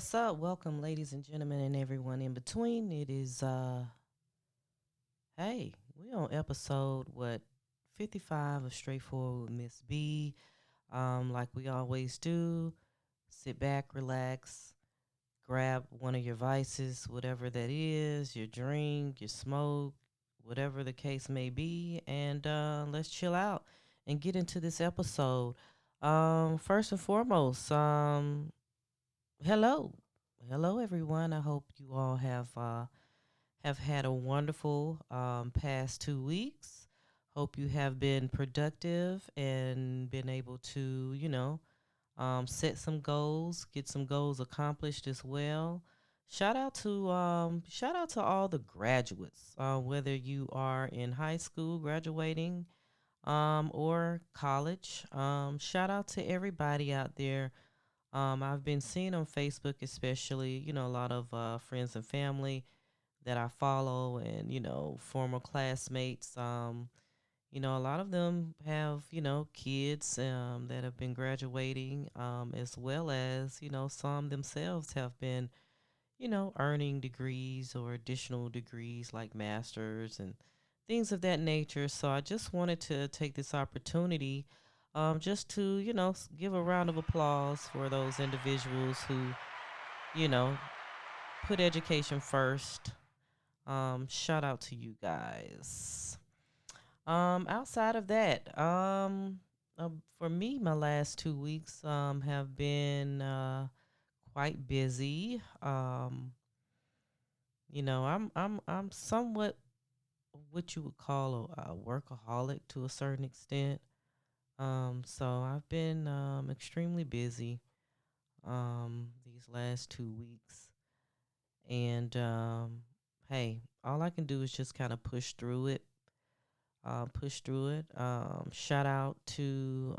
What's up? Welcome, ladies and gentlemen, and everyone in between. It is hey, we on episode what 55 of Straightforward with Ms.B. Like we always do, sit back, relax, grab one of your vices, whatever that is, your drink, your smoke, whatever the case may be, and let's chill out and get into this episode. First and foremost, hello, hello everyone. I hope you all have had a wonderful past 2 weeks. Hope you have been productive and been able to, set some goals, get some goals accomplished as well. Shout out to all the graduates, whether you are in high school graduating or college. Shout out to everybody out there. I've been seeing on Facebook, especially, a lot of friends and family that I follow and, former classmates. A lot of them have, kids that have been graduating, as well as, some themselves have been, earning degrees or additional degrees like masters and things of that nature. So I just wanted to take this opportunity just to, give a round of applause for those individuals who, you know, put education first. Shout out to you guys. Outside of that, for me, my last 2 weeks have been quite busy. I'm somewhat what you would call a workaholic to a certain extent. So I've been extremely busy these last 2 weeks, and hey, all I can do is just kind of push through it. Push through it. Shout out to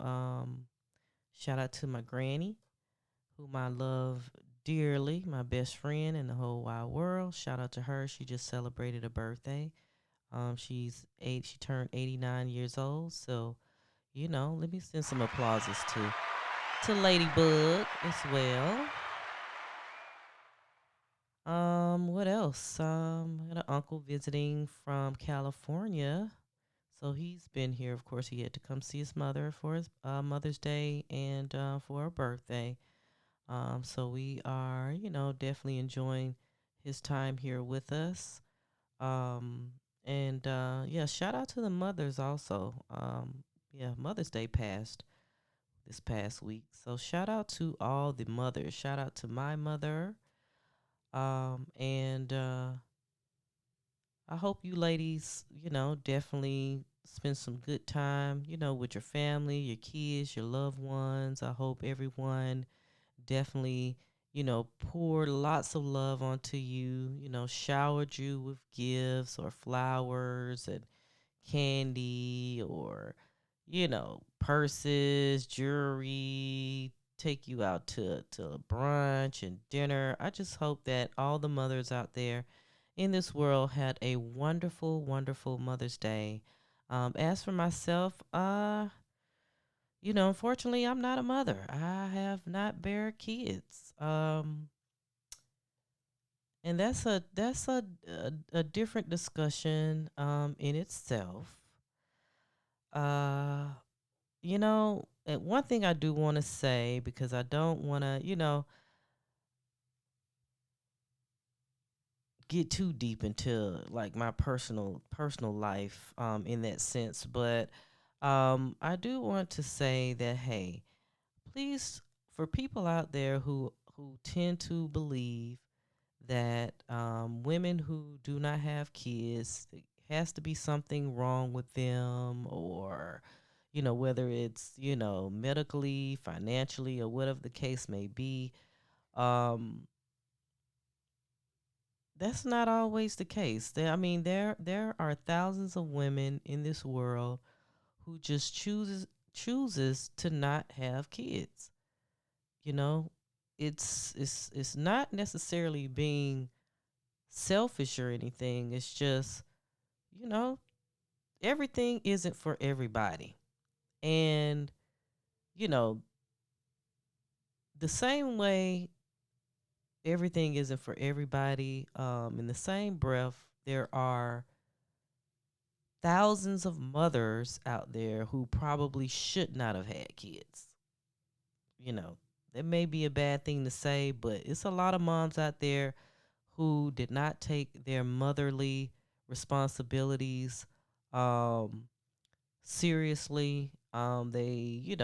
my granny, whom I love dearly, my best friend in the whole wide world. Shout out to her. She just celebrated a birthday. She's eight. She turned 89 years old. So, let me send some applauses to Ladybug as well. What else? I got an uncle visiting from California. So he's been here. Of course, he had to come see his mother for his Mother's Day and for her birthday. So we are, definitely enjoying his time here with us. And yeah, shout out to the mothers also. Yeah, Mother's Day passed this past week. So shout out to all the mothers. Shout out to my mother. And I hope you ladies, definitely spend some good time, with your family, your kids, your loved ones. I hope everyone definitely, poured lots of love onto you, showered you with gifts or flowers and candy or, purses, jewelry, take you out to brunch and dinner. I just hope that all the mothers out there in this world had a wonderful, wonderful Mother's Day. As for myself, unfortunately, I'm not a mother. I have not bear kids. And that's a different discussion in itself. Uh, and one thing I do want to say because I don't want to, get too deep into like my personal life in that sense, but I do want to say that hey, please, for people out there who tend to believe that women who do not have kids, it has to be something wrong with them, or whether it's medically, financially, or whatever the case may be. um that's not always the case. There are thousands of women in this world who just chooses to not have kids. You know, it's not necessarily being selfish or anything. It's just, you know, everything isn't for everybody. And, you know, the same way everything isn't for everybody. In the same breath, there are thousands of mothers out there who probably should not have had kids. You know, that may be a bad thing to say, but it's a lot of moms out there who did not take their motherly responsibilities um, seriously. They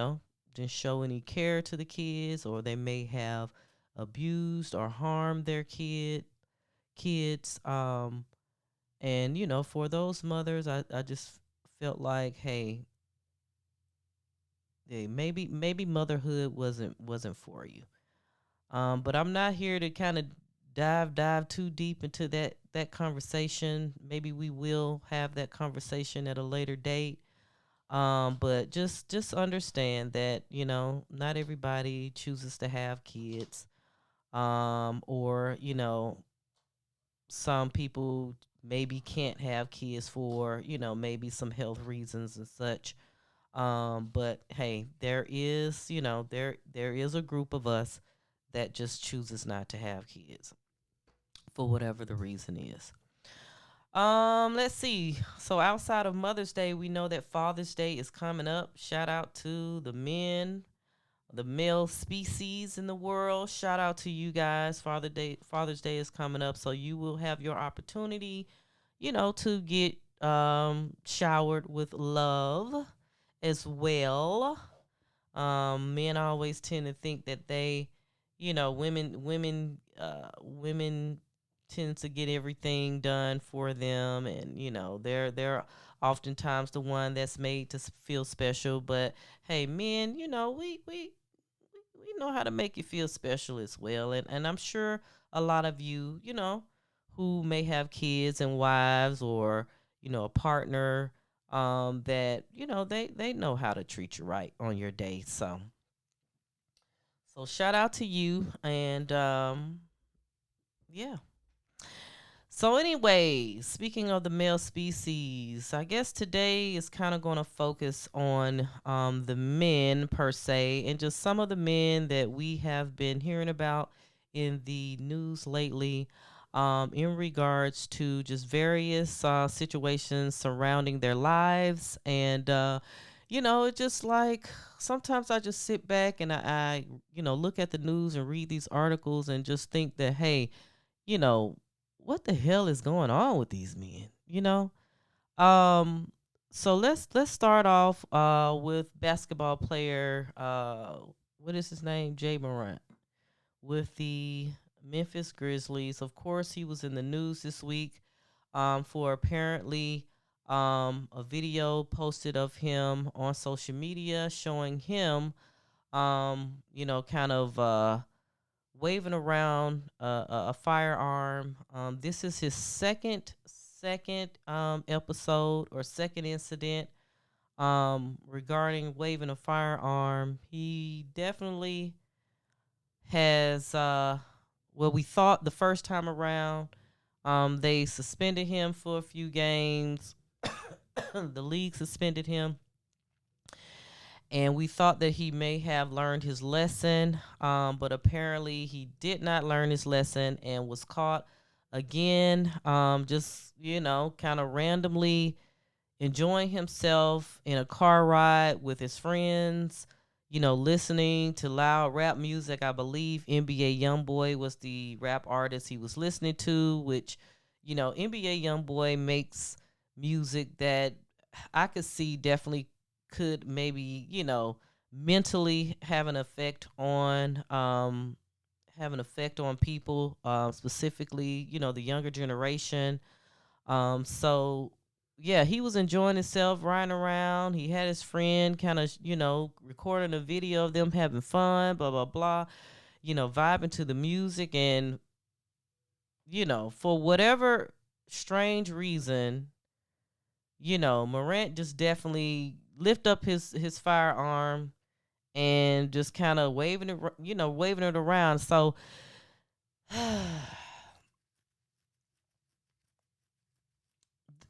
didn't show any care to the kids, or they may have abused or harmed their kids. And for those mothers, I just felt like, hey, maybe motherhood wasn't for you. But I'm not here to kind of dive too deep into that conversation. Maybe we will have that conversation at a later date. But just understand that not everybody chooses to have kids. Or some people maybe can't have kids for maybe some health reasons and such. But hey, there is a group of us that just chooses not to have kids for whatever the reason is. Let's see. So outside of Mother's Day, we know that Father's Day is coming up. Shout out to the men, the male species in the world. Shout out to you guys. Father's Day is coming up, so you will have your opportunity, to get showered with love as well. Men always tend to think that women tend to get everything done for them, and they're oftentimes the one that's made to feel special. But hey, men, we know how to make you feel special as well, and I'm sure a lot of you, who may have kids and wives, or a partner, that they know how to treat you right on your day. So shout out to you, and yeah. So anyway, speaking of the male species, I guess today is kind of going to focus on the men per se, and just some of the men that we have been hearing about in the news lately, in regards to just various situations surrounding their lives. And it's just like sometimes I just sit back and I look at the news and read these articles and just think that, hey, you know, what the hell is going on with these men? Um, so let's start off with basketball player, what is his name? Ja Morant, with the Memphis Grizzlies. Of course, he was in the news this week for apparently a video posted of him on social media showing him kind of waving around a firearm. This is his second episode, or second incident regarding waving a firearm. He definitely has well, we thought the first time around they suspended him for a few games. The league suspended him, and we thought that he may have learned his lesson, but apparently he did not learn his lesson and was caught again, just kind of randomly enjoying himself in a car ride with his friends, listening to loud rap music. I believe NBA YoungBoy was the rap artist he was listening to, which NBA YoungBoy makes music that I could see definitely could maybe mentally have an effect on people, specifically the younger generation. So yeah, he was enjoying himself riding around. He had his friend kind of recording a video of them having fun, blah blah blah, vibing to the music. And for whatever strange reason, Morant just definitely lift up his firearm and just kind of waving it around. So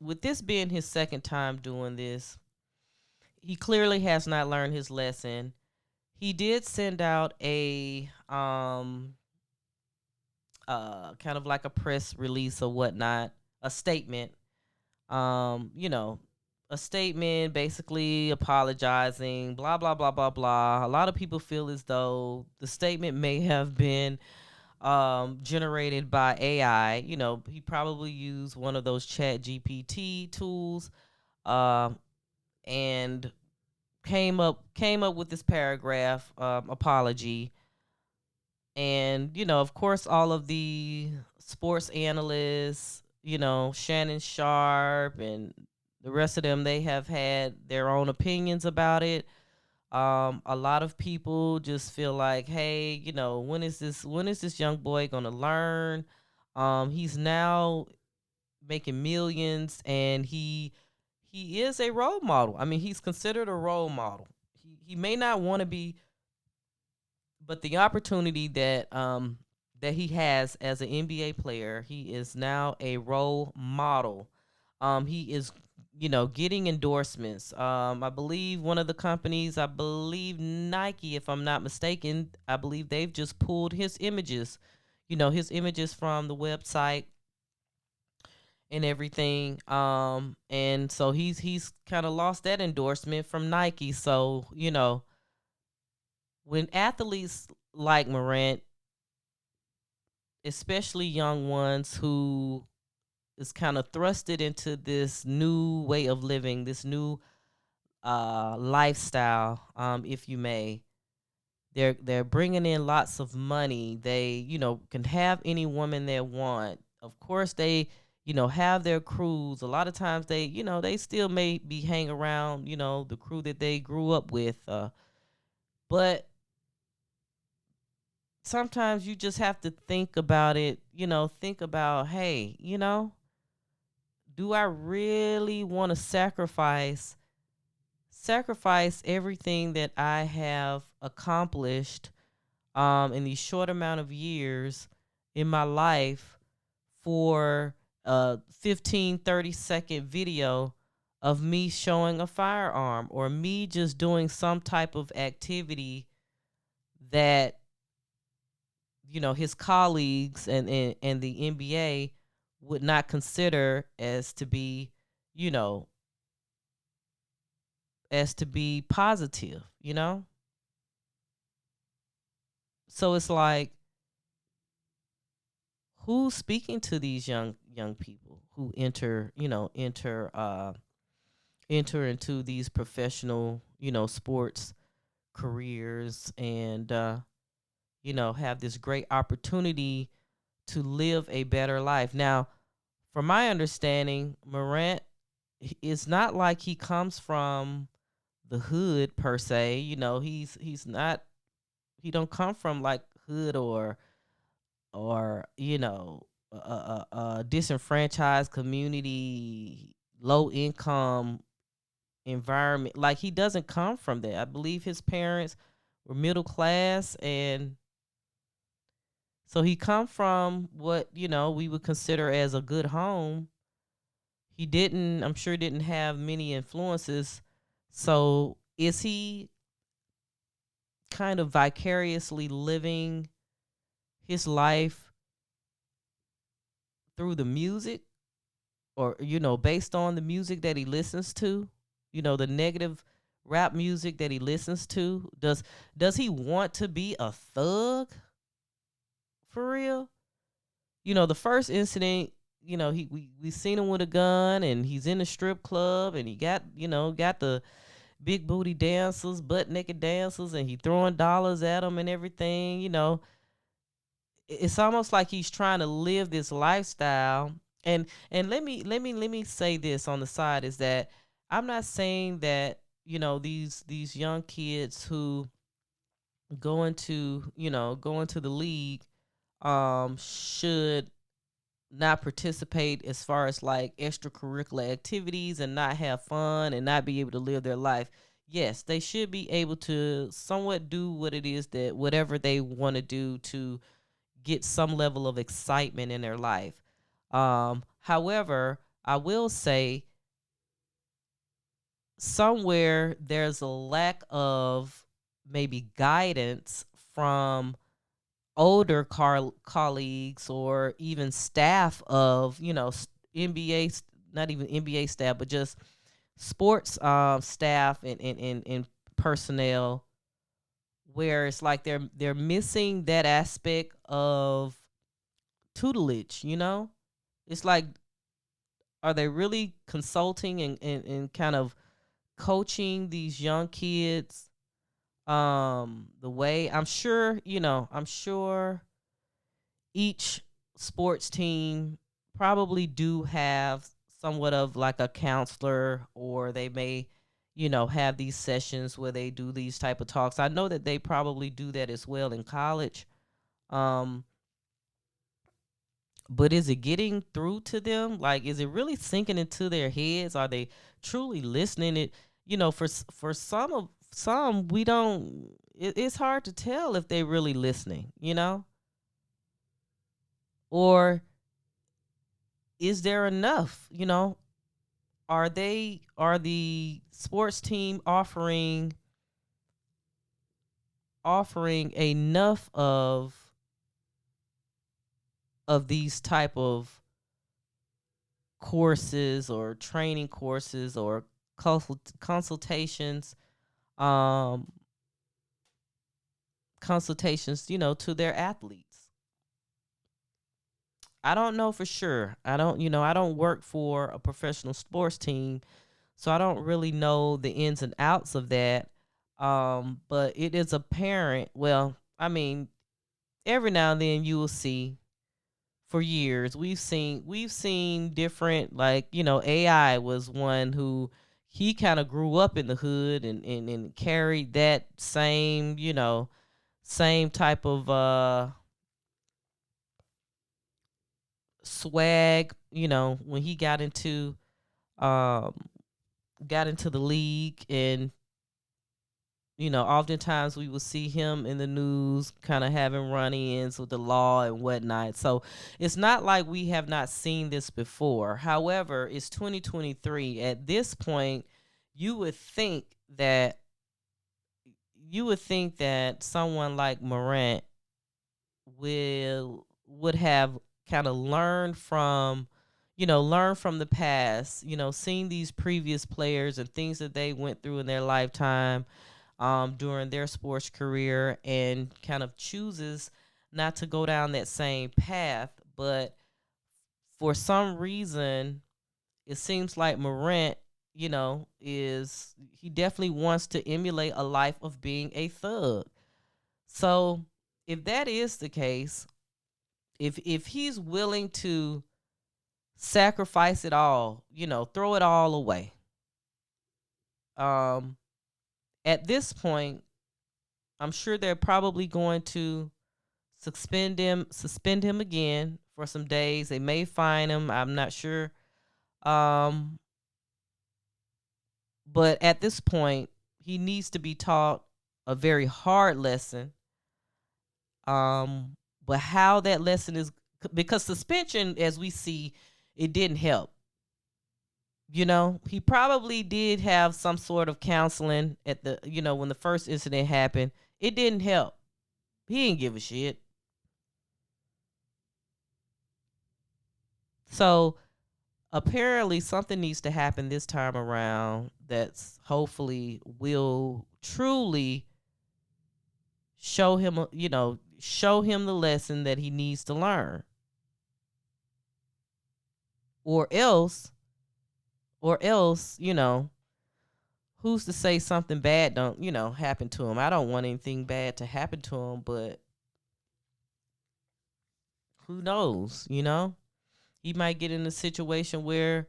with this being his second time doing this, he clearly has not learned his lesson. He did send out kind of like a press release or whatnot, a statement. You know, a statement basically apologizing, blah blah blah blah blah. A lot of people feel as though the statement may have been generated by AI. You know, he probably used one of those chat GPT tools, um, and came up with this paragraph apology. And you know, of course, all of the sports analysts, you know, Shannon Sharp and the rest of them, they have had their own opinions about it. A lot of people just feel like, hey, you know, when is this young boy gonna learn? He's now making millions, and he is a role model. I mean, he's considered a role model. He may not want to be, but the opportunity that he has as an NBA player, he is now a role model. He is, you know, getting endorsements. I believe one of the companies, I believe Nike, if I'm not mistaken, I believe they've just pulled his images, you know, his images from the website and everything. And so he's kind of lost that endorsement from Nike. So, you know, when athletes like Morant, especially young ones who is kind of thrusted into this new way of living, this new lifestyle, if you may. They're bringing in lots of money. They, you know, can have any woman they want. Of course, they, you know, have their crews. A lot of times they, you know, they still may be hang around, you know, the crew that they grew up with. But sometimes you just have to think about it, you know, think about, hey, you know, do I really want to sacrifice everything that I have accomplished in these short amount of years in my life for a 15-30 second video of me showing a firearm, or me just doing some type of activity that, you know, his colleagues and the NBA would not consider as to be, you know, as to be positive, you know? So it's like, who's speaking to these young people who enter into these professional, you know, sports careers, and you know, have this great opportunity to live a better life. Now, from my understanding, Morant, it's not like he comes from the hood per se. You know, he's not, he don't come from like hood, or you know, a disenfranchised community, low income environment. Like, he doesn't come from that. I believe his parents were middle class, and so he come from what, you know, we would consider as a good home. He didn't, I'm sure, didn't have many influences. So is he kind of vicariously living his life through the music, or, you know, based on the music that he listens to, you know, the negative rap music that he listens to? Does he want to be a thug for real? You know, the first incident, you know, we seen him with a gun, and he's in the strip club, and he got, you know, got the big booty dancers, butt naked dancers, and he throwing dollars at them and everything. You know, it's almost like he's trying to live this lifestyle. And let me say this on the side, is that I'm not saying that, you know, these young kids who go into the league should not participate as far as like extracurricular activities, and not have fun, and not be able to live their life. Yes, they should be able to somewhat do what it is, that whatever they want to do to get some level of excitement in their life. However, I will say, somewhere there's a lack of maybe guidance from older colleagues or even staff of, NBA, not even NBA staff, but just sports staff and personnel, where it's like they're missing that aspect of tutelage. It's like, are they really consulting and kind of coaching these young kids the way? I'm sure each sports team probably do have somewhat of like a counselor, or they may have these sessions where they do these type of talks. I know that they probably do that as well in college. um but is it getting through to them? Like, is it really sinking into their heads? Are they truly listening? For some, we don't. It's hard to tell if they really listening. Or is there enough? Are the sports team offering enough of these type of courses or training courses or consultations, um to their athletes? I don't know for sure. I don't work for a professional sports team, so I don't really know the ins and outs of that. But it is apparent. Well, I mean, every now and then you will see, for years we've seen different, like, AI was one who, he kind of grew up in the hood and carried that same type of swag, when he um got into the league. And oftentimes we will see him in the news kind of having run-ins with the law and whatnot. So it's not like we have not seen this before. However, it's 2023. At this point, you would think that someone like Morant would have kind of learned from the past, seeing these previous players and things that they went through in their lifetime, during their sports career, and kind of chooses not to go down that same path. But for some reason, it seems like Morant, is he definitely wants to emulate a life of being a thug. So if that is the case, if he's willing to sacrifice it all, throw it all away, um, at this point, I'm sure they're probably going to suspend him again for some days. They may fine him. I'm not sure. Um, but at this point, he needs to be taught a very hard lesson. Um, but how that lesson is, because suspension, as we see, it didn't help. He probably did have some sort of counseling at when the first incident happened. It didn't help. He didn't give a shit. So apparently something needs to happen this time around that's hopefully will truly show him the lesson that he needs to learn. Or else, who's to say something bad don't, happen to him? I don't want anything bad to happen to him, but who knows? He might get in a situation where,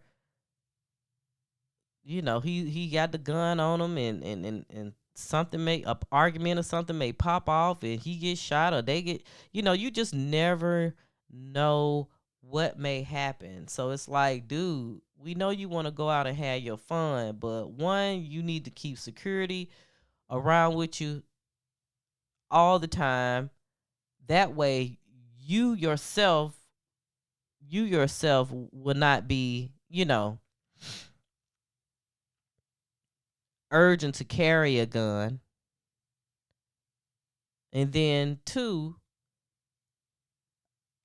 he got the gun on him, and something may, a argument or something may pop off, and he gets shot, or they get, you just never know what may happen. So it's like, dude, we know you want to go out and have your fun, but one, you need to keep security around with you all the time. That way, you yourself will not be, urgent to carry a gun. And then two,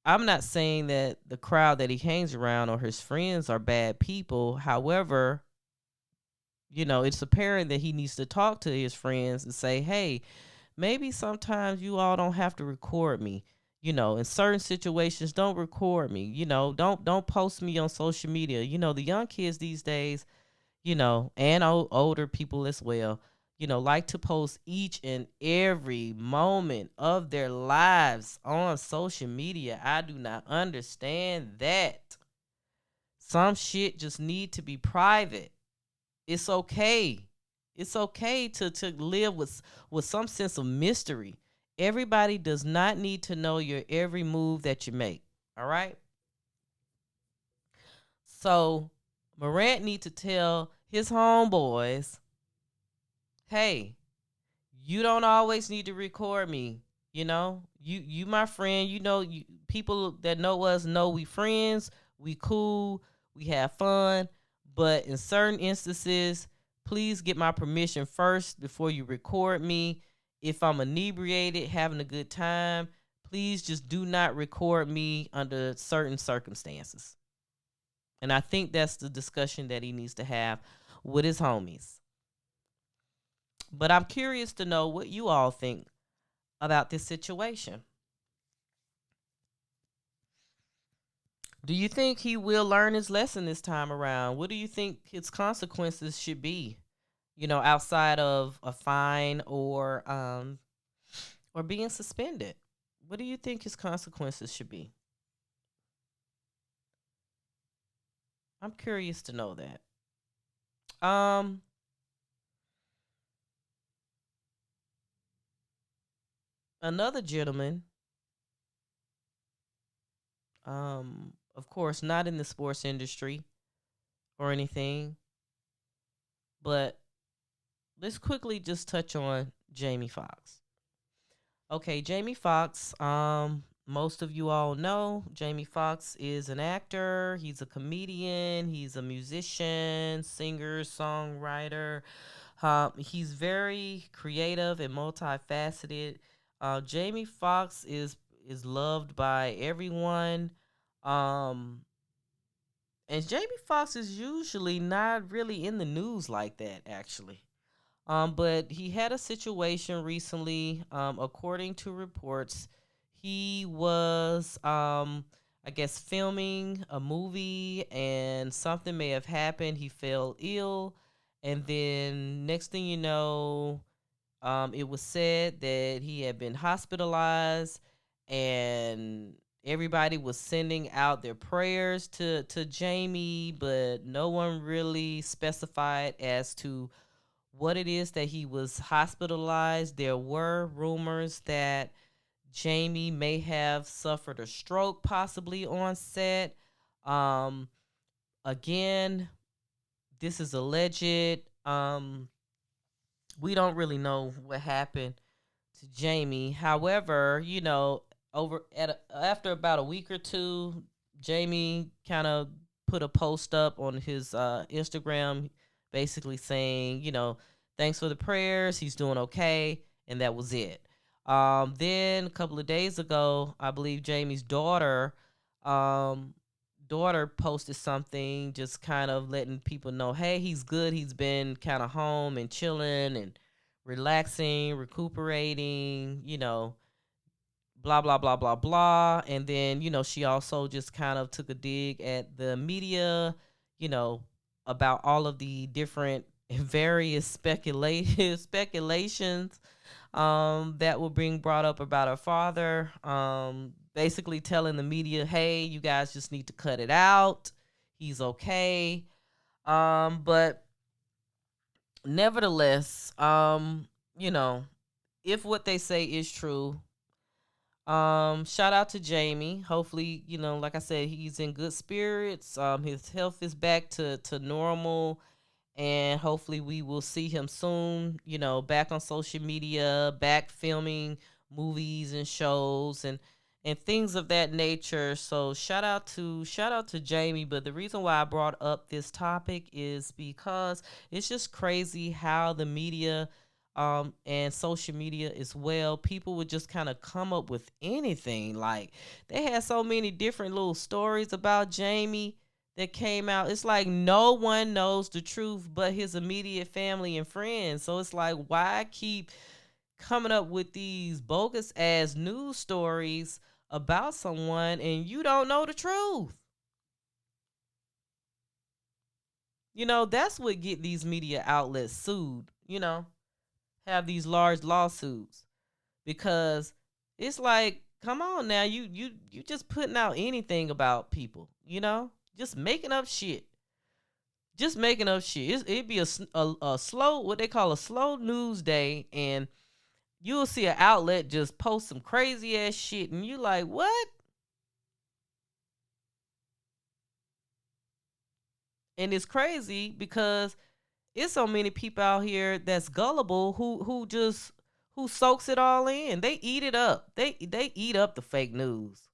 I'm not saying that the crowd that he hangs around or his friends are bad people. However, it's apparent that he needs to talk to his friends and say, hey, maybe sometimes you all don't have to record me. In certain situations, don't record me. Don't post me on social media. The young kids these days, and older people as well, like to post each and every moment of their lives on social media. I do not understand that. Some shit just need to be private. It's okay. It's okay to live with some sense of mystery. Everybody does not need to know your every move that you make. All right? So Morant need to tell his homeboys, hey, you don't always need to record me. You my friend. People that know us know we friends. We cool. We have fun. But in certain instances, please get my permission first before you record me. If I'm inebriated, having a good time, please just do not record me under certain circumstances. And I think that's the discussion that he needs to have with his homies. But I'm curious to know what you all think about this situation. Do you think he will learn his lesson this time around? What do you think his consequences should be? Outside of a fine or being suspended. What do you think his consequences should be? I'm curious to know that. Um Another gentleman, of course not in the sports industry or anything, but let's quickly just touch on Jamie Foxx. Okay, Jamie Foxx. Most of you all know Jamie Foxx is an actor. He's a comedian. He's a musician, singer, songwriter. He's very creative and multifaceted. Jamie Foxx is loved by everyone. Um, and Jamie Foxx is usually not really in the news like that, actually. But he had a situation recently. According to reports, he was, I guess, filming a movie, and something may have happened. He fell ill, and then next thing you know, it was said that he had been hospitalized, and everybody was sending out their prayers to Jamie, but no one really specified as to what it is that he was hospitalized. There were rumors that Jamie may have suffered a stroke, possibly on set. Um, Again, this is alleged. We don't really know what happened to Jamie. However, after about a week or two, Jamie kind of put a post up on his Instagram, basically saying, thanks for the prayers. He's doing okay, and that was it. Then a couple of days ago, I believe Jamie's um, daughter posted something, just kind of letting people know, hey, he's good. He's been kind of home and chilling and relaxing, recuperating, blah blah blah blah blah. And then she also just kind of took a dig at the media, you know about all of the different and various speculative speculations that were being brought up about her father, basically telling the media, hey, you guys just need to cut it out, he's okay. But nevertheless, you know if what they say is true, shout out to Jamie. Hopefully, like I said, he's in good spirits. His health is back to normal, and hopefully we will see him soon, back on social media, back filming movies and shows and things of that nature. So shout out to Jamie. But the reason why I brought up this topic is because it's just crazy how the media and social media as well. People would just kind of come up with anything. Like they had so many different little stories about Jamie that came out. It's like no one knows the truth but his immediate family and friends. So it's like, why keep coming up with these bogus ass news stories about someone and you don't know the truth? That's what get these media outlets sued, have these large lawsuits, because it's like, come on now, you just putting out anything about people, just making up shit. Just making up shit. It'd be a slow, what they call a slow news day, and you'll see an outlet just post some crazy ass shit, and you like, what? And it's crazy because it's so many people out here that's gullible who soaks it all in. They eat it up. They eat up the fake news.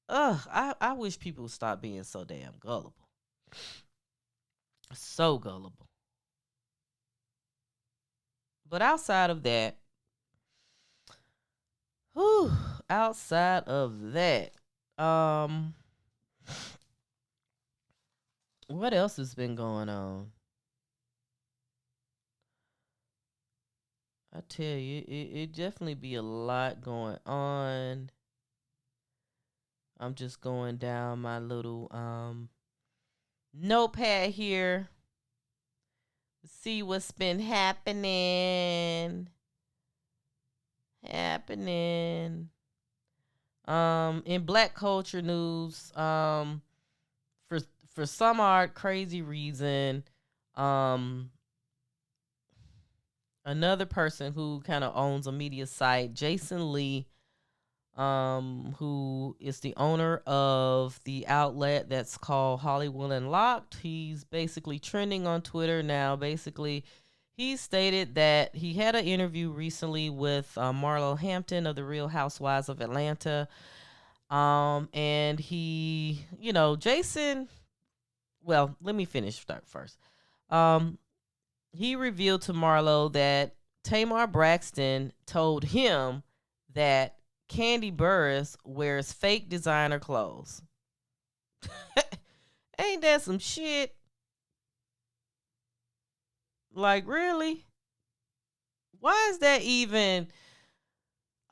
I wish people would stop being so damn gullible. So gullible. But outside of that, whew, outside of that, um, what else has been going on? I tell you, it definitely be a lot going on. I'm just going down my little notepad here to see what's been happening. In black culture news, for for some odd crazy reason, um another person who kind of owns a media site, Jason Lee, who is the owner of the outlet that's called Hollywood Unlocked. He's basically trending on Twitter now. Basically, he stated that he had an interview recently with Marlo Hampton of the Real Housewives of Atlanta. And he, Jason, well, let me finish that first. Um, he revealed to Marlo that Tamar Braxton told him that Kandi Burruss wears fake designer clothes. Ain't that some shit? Like, really? Why is that even?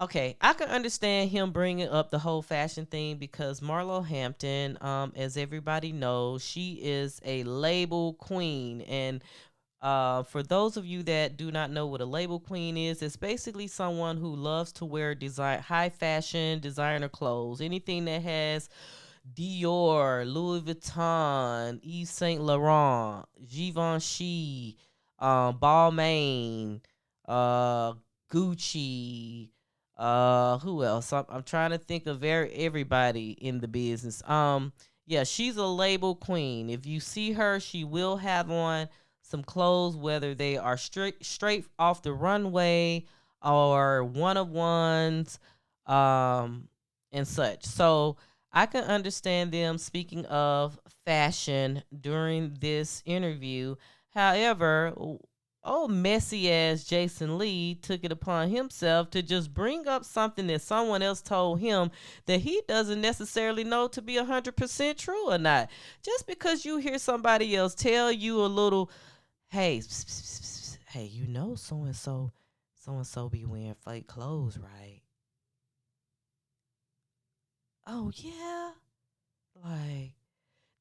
Okay, I can understand him bringing up the whole fashion thing because Marlo Hampton, as everybody knows, she is a label queen. And for those of you that do not know what a label queen is, it's basically someone who loves to wear high fashion designer clothes. Anything that has Dior, Louis Vuitton, Yves Saint Laurent, Givenchy, Balmain, uh, Gucci. Who else? I'm trying to think of everybody in the business. Yeah, she's a label queen. If you see her, she will have on some clothes, whether they are straight off the runway or one of ones, and such. So I can understand them speaking of fashion during this interview. However, messy ass Jason Lee took it upon himself to just bring up something that someone else told him that he doesn't necessarily know to be 100% true or not. Just because you hear somebody else tell you a little, hey, hey, so and so be wearing fake clothes, right? Oh yeah, like,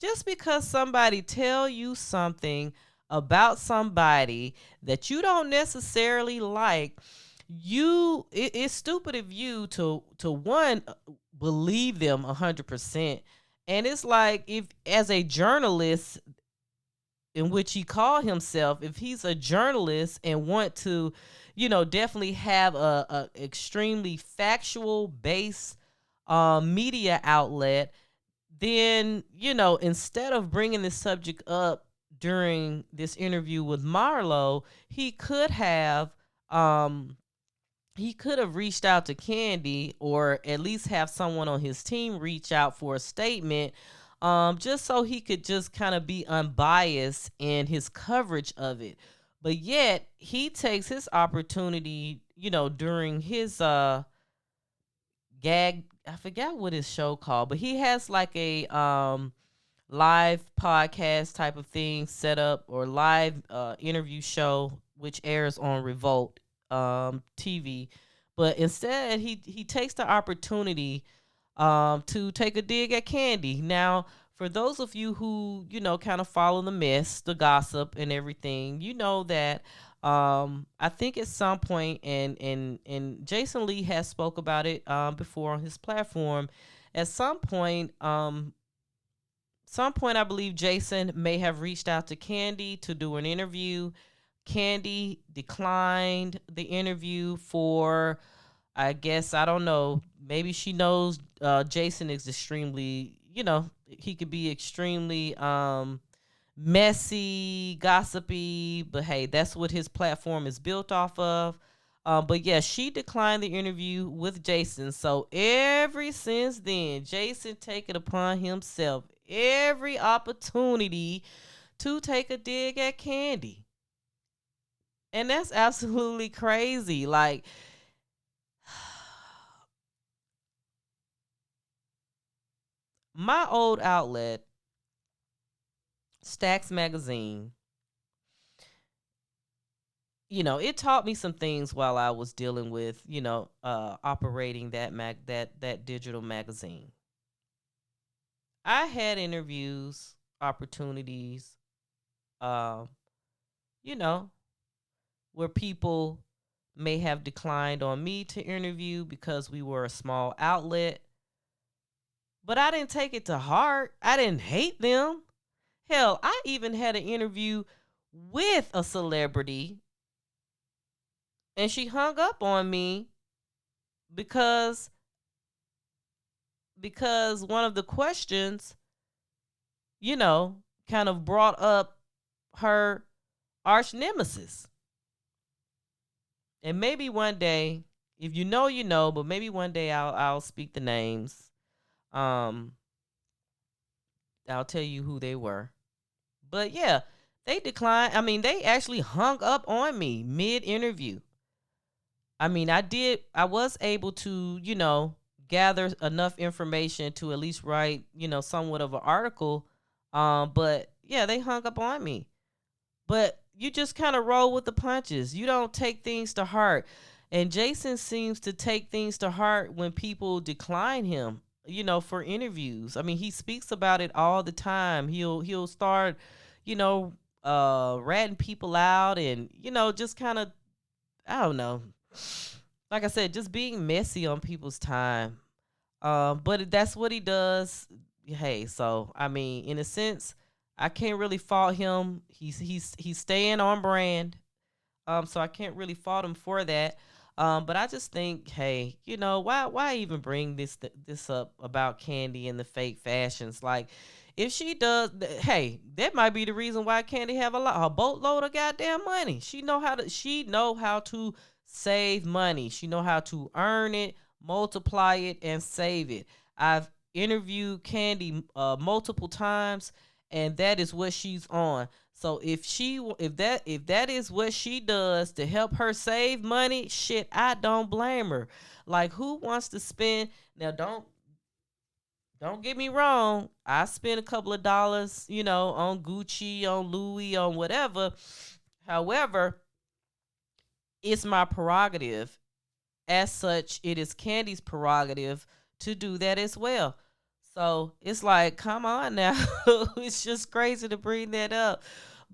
just because somebody tell you something about somebody that you don't necessarily like, it's stupid of you to one, believe them 100%. And it's like, if as a journalist, in which he called himself, if he's a journalist and want to, definitely have a extremely factual based media outlet, then, instead of bringing this subject up during this interview with Marlo, um he could have reached out to Kandi, or at least have someone on his team reach out for a statement, just so he could just kind of be unbiased in his coverage of it. But yet he takes his opportunity, during his gag. I forgot what his show called, but he has like a live podcast type of thing set up, or live interview show which airs on Revolt TV. But instead, he takes the opportunity to take a dig at Kandi. Now, for those of you who kind of follow the myths, the gossip, and everything, you know that I think at some point, and Jason Lee has spoke about it before on his platform. At some point, I believe Jason may have reached out to Kandi to do an interview. Kandi declined the interview for, I guess, I don't know. Maybe she knows Jason is extremely, he could be extremely messy, gossipy, but hey, that's what his platform is built off of. But yeah, she declined the interview with Jason. So ever since then, Jason take it upon himself every opportunity to take a dig at Kandi. And that's absolutely crazy. Like, my old outlet, Stacks Magazine, it taught me some things while I was dealing with, operating that digital magazine. I had interviews, opportunities, um, you know, where people may have declined on me to interview because we were a small outlet. But I didn't take it to heart. I didn't hate them. Hell, I even had an interview with a celebrity, and she hung up on me because one of the questions, kind of brought up her arch nemesis. And maybe one day, if you know, but maybe one day I'll speak the names. Um, I'll tell you who they were. But yeah, they declined. I mean, they actually hung up on me mid interview. I mean, I was able to, gather enough information to at least write, somewhat of an article. But yeah, they hung up on me. But you just kind of roll with the punches. You don't take things to heart. And Jason seems to take things to heart when people decline him, for interviews. I mean, he speaks about it all the time. He'll start, ratting people out, and, just kind of, I don't know. Like I said, just being messy on people's time. But that's what he does. Hey, so I mean, in a sense, I can't really fault him. He's staying on brand. So I can't really fault him for that. But I just think, hey, why even bring this up about Kandi and the fake fashions? Like, if she does, hey, that might be the reason why Kandi have a boatload of goddamn money. She know how to save money. She know how to earn it, multiply it, and save it. I've interviewed Kandi multiple times, and that is what she's on. So if that is what she does to help her save money, shit, I don't blame her. Like, who wants to spend? Now, don't get me wrong. I spend a couple of dollars, on Gucci, on Louis, on whatever. However, it's my prerogative. As such, it is Kandi's prerogative to do that as well. So it's like, come on now. It's just crazy to bring that up.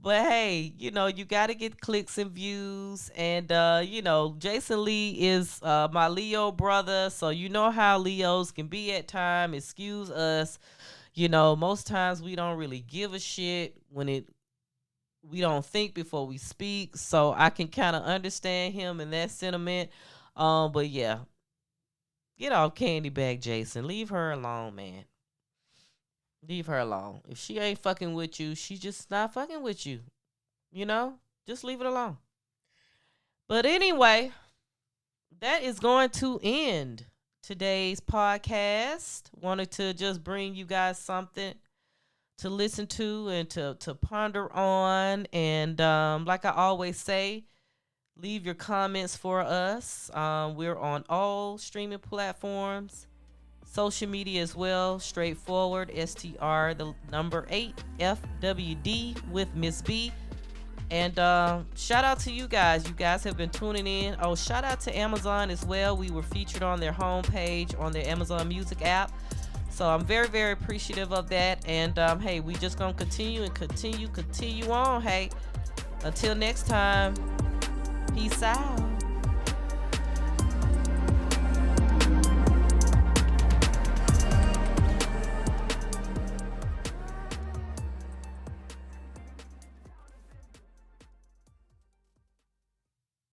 But hey, you got to get clicks and views. And, Jason Lee is my Leo brother. So you know how Leos can be at time. Excuse us. Most times we don't really give a shit we don't think before we speak. So I can kind of understand him in that sentiment. But yeah, get off Kandi bag, Jason. Leave her alone, man. Leave her alone. If she ain't fucking with you, she just not fucking with you. Just leave it alone. But anyway, that is going to end today's podcast. Wanted to just bring you guys something. listen to and to ponder on. And like I always say, leave your comments for us. We're on all streaming platforms, social media as well. Straightforward STR the number 8 FWD with Ms.B. And shout out to you guys. You guys have been tuning in. Oh, shout out to Amazon as well. We were featured on their homepage on their Amazon Music app. So I'm very, very appreciative of that. And hey, we just gonna continue on. Hey, until next time, peace out.